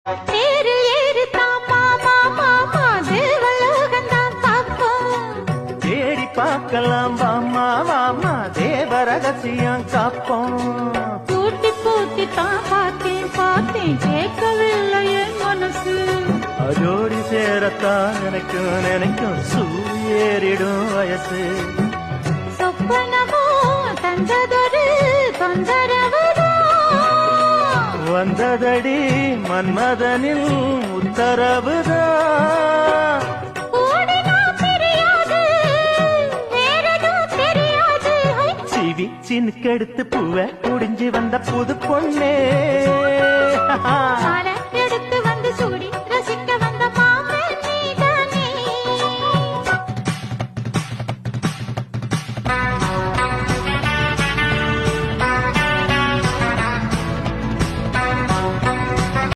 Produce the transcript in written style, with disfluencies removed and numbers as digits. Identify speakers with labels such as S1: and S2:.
S1: தேரு ஏறித்தான் மாமா மாமா தேவலோகந்தான் பார்ப்போம்.
S2: தேடி பார்க்கலாம் வாமா வாமா தேவ ரகசியம் காப்போம்.
S1: பூட்டி பூட்டி தான் பார்த்தேன் பார்த்தேன் கேட்கவில்லை என் மனசு.
S2: அதோடி சேரத்தான் நினைக்கும் நினைக்கும் சூரியேறிடும் வயசு.
S1: சொப்பனமோ தந்ததொரு தொந்தரவுதான்.
S2: வந்ததடி மன்மதனில் உத்தரவுதான்.
S1: ஓடினா தெரியாது வேறெதுவும் தெரியாது.
S2: சிவி சின்னுக்கெடுத்து பூவை குடிஞ்சு வந்த புது பொண்ணே.
S1: அல